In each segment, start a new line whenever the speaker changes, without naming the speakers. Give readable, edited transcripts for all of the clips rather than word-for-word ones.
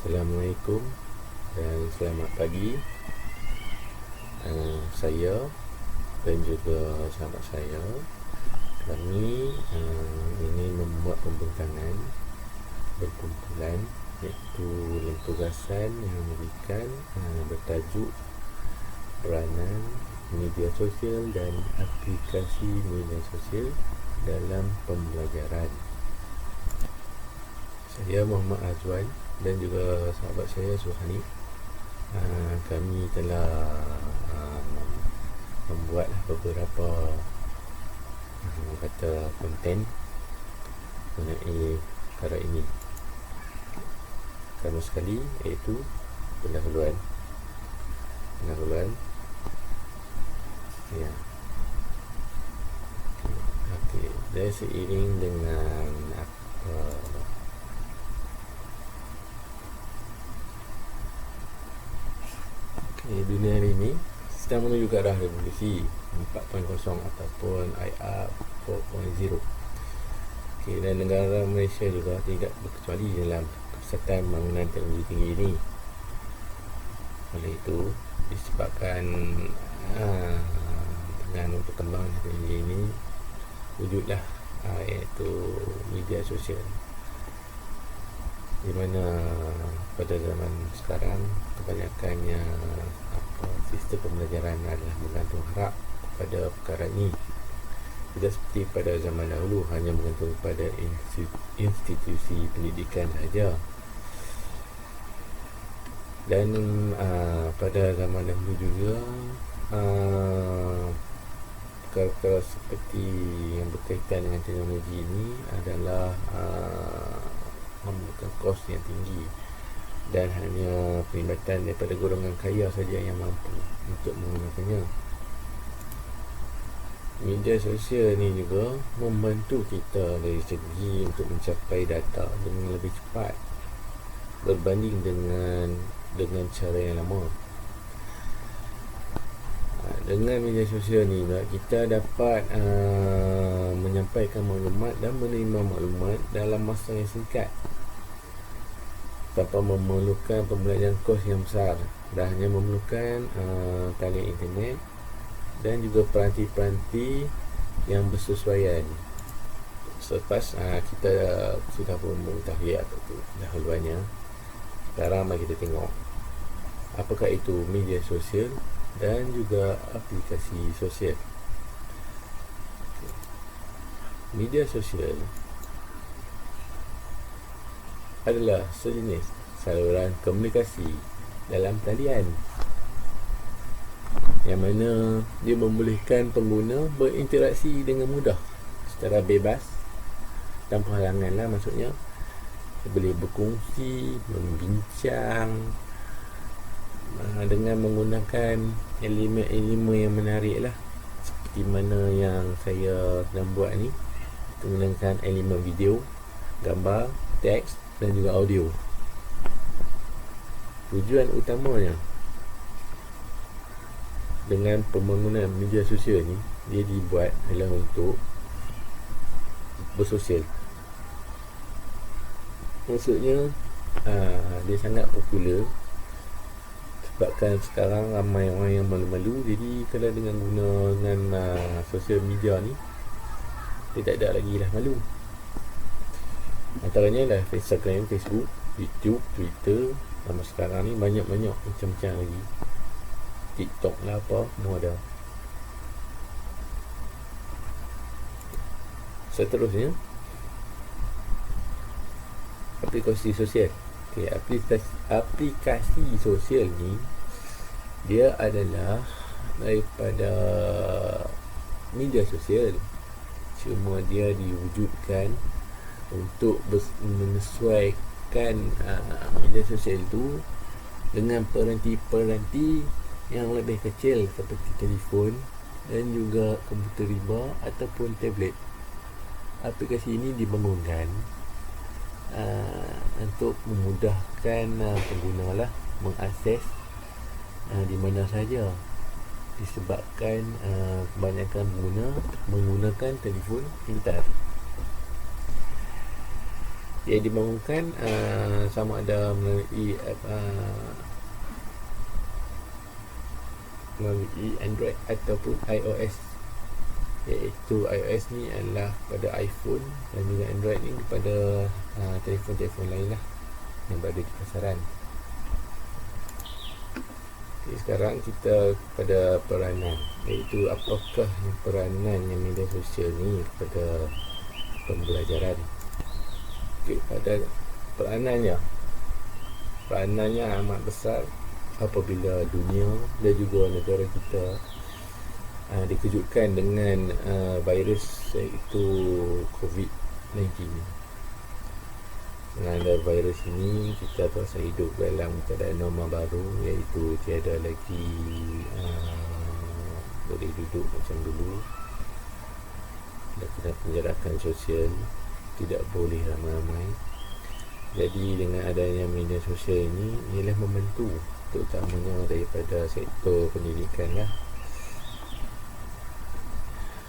Assalamualaikum dan selamat pagi. Saya dan juga sahabat saya, kami ini membuat pembincangan berkumpulan, iaitu tugasan yang memberikan bertajuk peranan media sosial dan aplikasi media sosial dalam pembelajaran. Saya Muhammad Azwan dan juga sahabat saya Suhani. Kami telah membuat beberapa konten mengenai perkara ini. Pertama sekali iaitu pendahuluan. Ya. Okey. Dan seiring dengan dunia hari ini sedang menuju ke arah revolusi 4.0 ataupun IR 4.0. Dan negara Malaysia juga tidak berkecuali dalam kesihatan pembangunan teknologi tinggi ini. Oleh itu, disebabkan dengan perkembangan teknologi ini, wujudlah iaitu media sosial, di mana pada zaman sekarang kebanyakannya sistem pembelajaran adalah bergantung harap pada perkara ini. Tidak seperti pada zaman dahulu hanya bergantung pada institusi pendidikan sahaja. Dan pada zaman dahulu juga perkara seperti yang berkaitan dengan teknologi ini adalah memerlukan kos yang tinggi dan hanya perlibatan daripada golongan kaya saja yang mampu untuk menggunakannya. Media sosial ni juga membantu kita dari segi untuk mencapai data dengan lebih cepat berbanding dengan cara yang lama. Dengan media sosial ni kita dapat menyampaikan maklumat dan menerima maklumat dalam masa yang singkat tanpa memerlukan pembelajaran kos yang besar, dan hanya memerlukan talian internet dan juga peranti-peranti yang bersesuaian. Selepas kita sudah mengetahui dahuluannya, sekarang mari kita tengok apakah itu media sosial dan juga aplikasi sosial. Media sosial adalah sejenis saluran komunikasi dalam talian yang mana dia membolehkan pengguna berinteraksi dengan mudah secara bebas, tanpa halangan lah maksudnya. Dia boleh berkongsi, membincang dengan menggunakan elemen-elemen yang menarik lah, seperti mana yang saya sedang buat ni. Kita menggunakan elemen video, gambar, teks dan juga audio. Tujuan utamanya dengan pembangunan media sosial ni, dia dibuat adalah untuk bersosial. Maksudnya dia sangat popular sebabkan sekarang ramai orang yang malu-malu. Jadi kalau dengan sosial media ni, dia tak ada lagi lah malu. Antaranya lah Instagram, Facebook, YouTube, Twitter. Sama sekarang ni banyak-banyak macam-macam lagi. TikTok lah apa, semua ada. Seterusnya, aplikasi sosial. Aplikasi sosial ni, dia adalah daripada media sosial, cuma dia diwujudkan untuk menyesuaikan media sosial itu dengan peranti-peranti yang lebih kecil seperti telefon dan juga komputer riba ataupun tablet. Aplikasi ini dibangunkan untuk memudahkan pengguna lah mengakses di mana saja, disebabkan kebanyakan pengguna menggunakan telefon pintar. Ia dibangunkan sama ada melalui Android ataupun iOS. Iaitu iOS ni adalah pada iPhone dan juga Android ni kepada telefon-telefon lain lah yang berada di pasaran. Okay, sekarang kita pada peranan, iaitu apakah peranan yang media sosial ni kepada pembelajaran. Okay, pada peranannya amat besar apabila dunia dan juga negara kita dikejutkan dengan virus iaitu COVID-19. Dengan ada virus ini, kita terasa hidup dalam keadaan normal baru, iaitu tiada lagi boleh duduk macam dulu, dan kena penjarakan sosial, tidak boleh ramai-ramai. Jadi dengan adanya media sosial ini ialah membantu, terutamanya daripada sektor pendidikan lah,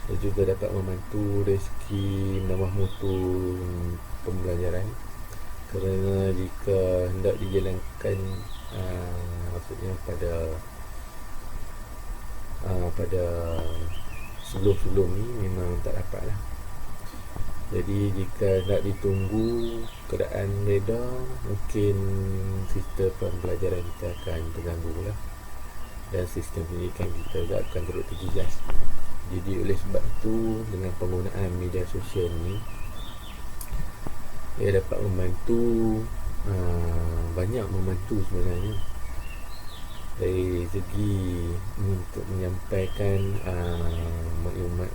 dan juga dapat membantu dari segi menambah mutu pembelajaran. Kerana jika hendak dijalankan maksudnya pada sebelum-sebelum ni memang tak dapat lah. Jadi jika nak ditunggu keadaan reda, mungkin sistem pembelajaran kita akan terganggu lah, dan sistem pendidikan kita juga akan terus terjejas. Jadi oleh sebab itu, dengan penggunaan media sosial ni, ia dapat membantu, banyak membantu sebenarnya, dari segi untuk menyampaikan maklumat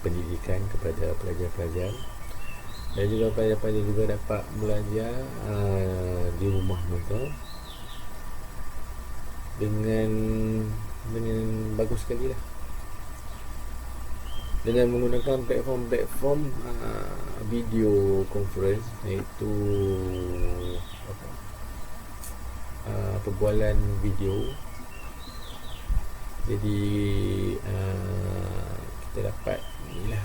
pendidikan kepada pelajar-pelajar, dan juga pelajar-pelajar juga dapat belajar di rumah mereka dengan bagus sekali lah, dengan menggunakan platform video conference, iaitu perbualan video. Jadi kita dapat inilah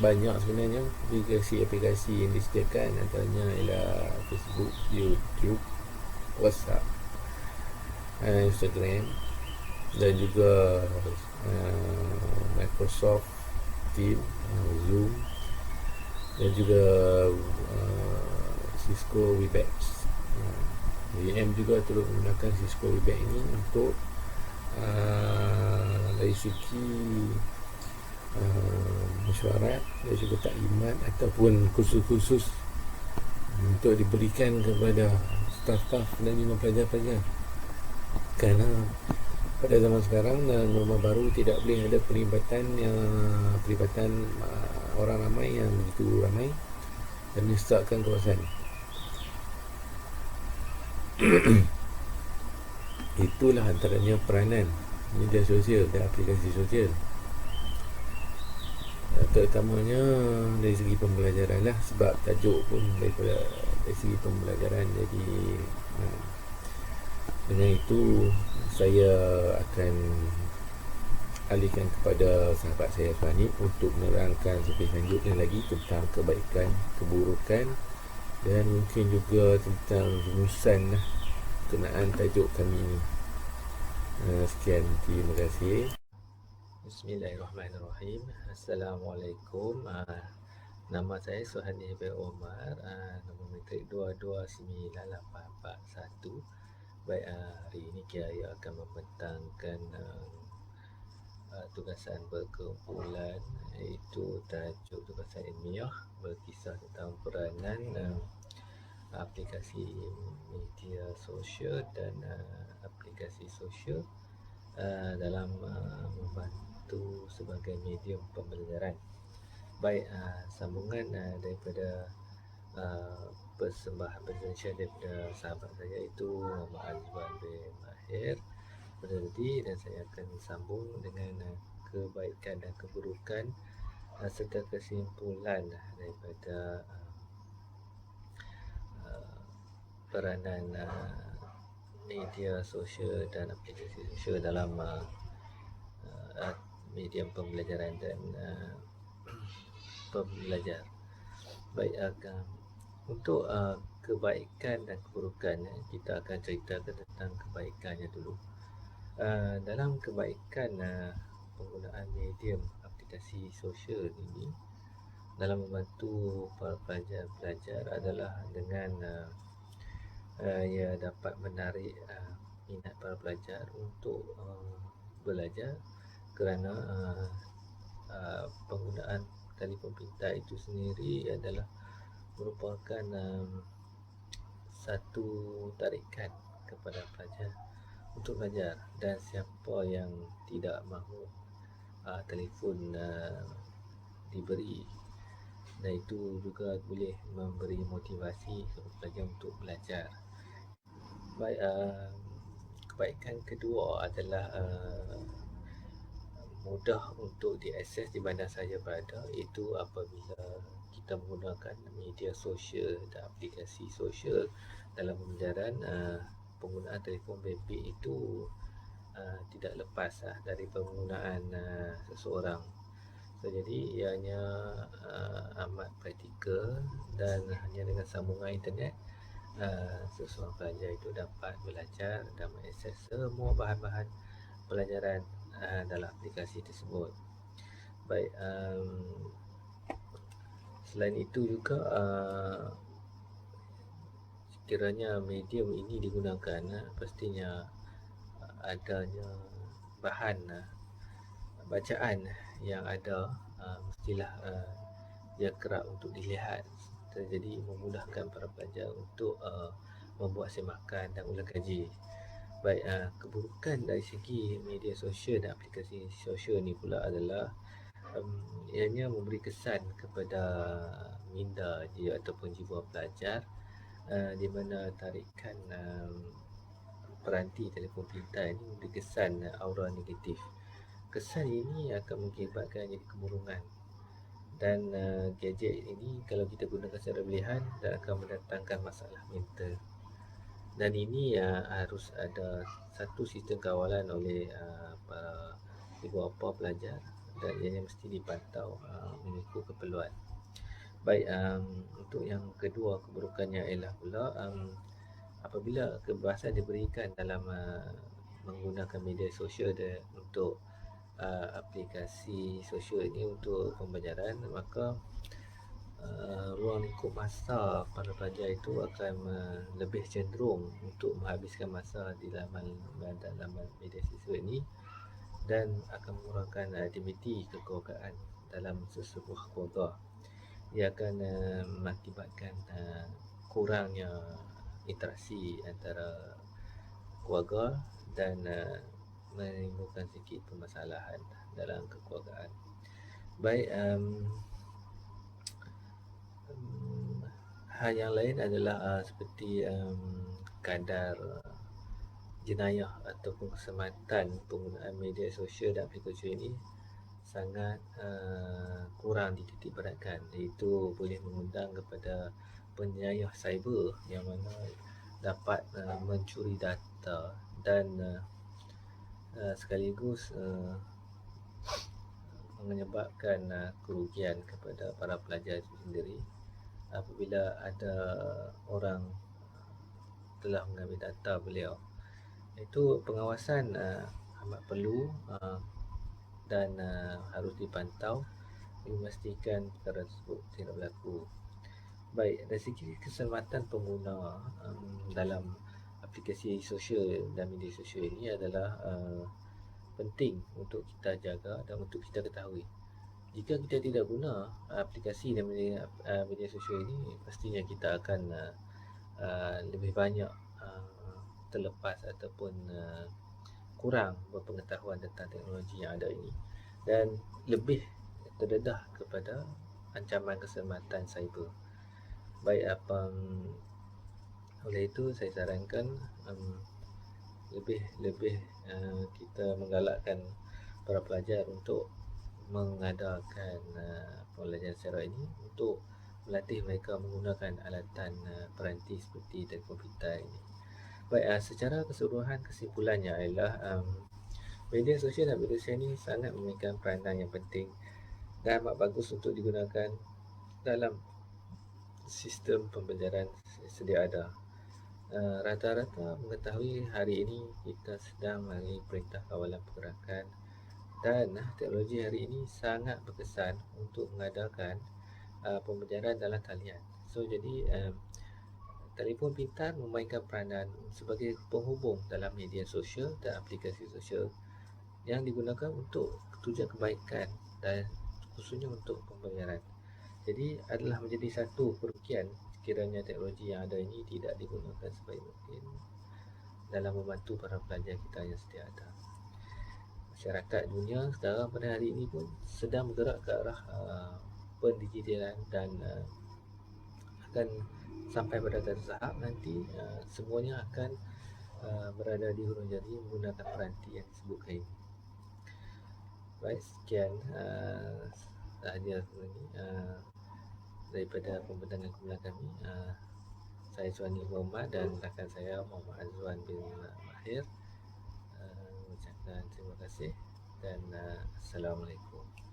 banyak sebenarnya aplikasi yang disediakan, antaranya ialah Facebook, YouTube, WhatsApp, Instagram, dan juga Microsoft Teams, Zoom, dan juga Cisco Webex. VM juga turut menggunakan Cisco Webex ini untuk dari segi mesyuarat dan juga taklimat ataupun kursus-kursus untuk diberikan kepada staf-staf dan juga pelajar-pelajar. Kerana pada zaman sekarang dan norma baru, tidak boleh ada pelibatan orang ramai yang begitu ramai dan menyesatkan kawasan. Itulah antaranya peranan media sosial dan aplikasi sosial, terutamanya dari segi pembelajaran lah, sebab tajuk pun dari segi pembelajaran. Jadi dengan itu saya akan alihkan kepada sahabat saya Fani untuk menerangkan lebih lanjutnya lagi tentang kebaikan, keburukan, dan mungkin juga tentang rumusan lah kenaan tajuk kami ini. Sekian, terima kasih. Bismillahirrahmanirrahim. Assalamualaikum. Nama saya Suhani bin Omar, nombor matrik 229841. Baik, hari ini saya akan membentangkan tugasan berkumpulan, iaitu tajuk tugasan ilmiah berkisah tentang peranan aplikasi media sosial dan aplikasi sosial dalam membantu sebagai medium pembelajaran. Baik, sambungan daripada persembahan presentation daripada sahabat saya, iaitu Muhammad Azwan bin Mahir berhenti, dan saya akan sambung dengan kebaikan dan keburukan serta kesimpulan daripada peranan media sosial dan aplikasi sosial dalam medium pembelajaran dan pembelajar. Baik, Untuk kebaikan dan keburukan, kita akan ceritakan tentang kebaikannya dulu. Dalam kebaikan penggunaan medium aplikasi sosial ini dalam membantu para pelajar belajar adalah dengan ia dapat menarik minat para pelajar untuk belajar, kerana penggunaan telefon pintar itu sendiri adalah merupakan satu tarikan kepada pelajar untuk belajar, dan siapa yang tidak mahu telefon diberi, dan itu juga boleh memberi motivasi kepada pelajar untuk belajar. Baik, kebaikan kedua adalah mudah untuk diakses di mana saja berada, itu apabila kita menggunakan media sosial dan aplikasi sosial dalam pembelajaran. Penggunaan telefon bimbit itu tidak lepas dari penggunaan seseorang. So, jadi ianya amat praktikal, dan hanya dengan sambungan internet seseorang pelajar itu dapat belajar dan mengakses semua bahan-bahan pelajaran dalam aplikasi tersebut. Baik, selain itu juga sekiranya medium ini digunakan, pastinya adanya bahan bacaan yang ada, mestilah dia kerap untuk dilihat. Jadi memudahkan para pelajar untuk membuat semakan dan ulang kaji. Baik, keburukan dari segi media sosial dan aplikasi sosial ni pula adalah ianya memberi kesan kepada minda dia ataupun jiwa pelajar, di mana tarikan peranti telefon pintar ini memberi kesan aura negatif. Kesan ini akan mengakibatkan jadi kemurungan, dan gadget ini kalau kita gunakan secara berlebihan dan akan mendatangkan masalah mental. Dan ini harus ada satu sistem kawalan oleh para ibu bapa pelajar, dan ianya mesti dipantau mengikut keperluan. Baik, untuk yang kedua keburukannya ialah pula apabila kebebasan diberikan dalam menggunakan media sosial untuk aplikasi sosial ini untuk pembelajaran, maka ruang lingkup masa para pelajar itu akan lebih cenderung untuk menghabiskan masa di laman media sosial ini, dan akan mengurangkan aktiviti kekeluargaan dalam sesebuah keluarga. Ia akan mengakibatkan kurangnya interaksi antara keluarga, dan menimbulkan sedikit permasalahan dalam kekeluargaan. Baik, hal yang lain adalah seperti kadar jenayah ataupun keselamatan penggunaan media sosial dan aplikasi ini sangat kurang dititik beratkan, iaitu boleh mengundang kepada penjenayah cyber yang mana dapat mencuri data dan sekaligus menyebabkan kerugian kepada para pelajar itu sendiri apabila ada orang telah mengambil data beliau. Itu pengawasan amat perlu, dan harus dipantau memastikan perkara tersebut tidak berlaku. Baik, dari segi keselamatan pengguna dalam aplikasi sosial dan media sosial ini adalah penting untuk kita jaga dan untuk kita ketahui. Jika kita tidak guna aplikasi dan media sosial ini, pastinya kita akan lebih banyak terlepas ataupun kurang berpengetahuan tentang teknologi yang ada ini, dan lebih terdedah kepada ancaman keselamatan cyber. Baik, oleh itu saya sarankan lebih kita menggalakkan para pelajar untuk mengadakan pembelajaran secara ini untuk melatih mereka menggunakan alatan peranti seperti telefon pintar ini. Baik, secara keseluruhan kesimpulannya ialah media sosial dan media sosial ini sangat memainkan peranan yang penting dan amat bagus untuk digunakan dalam sistem pembelajaran sedia ada. Rata-rata mengetahui hari ini kita sedang melalui Perintah Kawalan Pergerakan dan teknologi hari ini sangat berkesan untuk mengadakan pembelajaran dalam talian. So jadi telefon pintar memainkan peranan sebagai penghubung dalam media sosial dan aplikasi sosial yang digunakan untuk tujuan kebaikan dan khususnya untuk pembelajaran. Jadi adalah menjadi satu kerugian sekiranya teknologi yang ada ini tidak digunakan sebaik mungkin dalam membantu para pelajar kita yang sedia ada. Masyarakat dunia sekarang pada hari ini pun sedang bergerak ke arah pendigitalan dan akan sampai pada satu tahap nanti semuanya akan berada di hujung jari menggunakan peranti yang disebutkan ini. Baik, sekian sahaja ini daripada pembentangan kumpulan kami. Saya Suhani Muhammad dan rakan saya Muhammad Azwan bin Mahir mengucapkan terima kasih dan Assalamualaikum.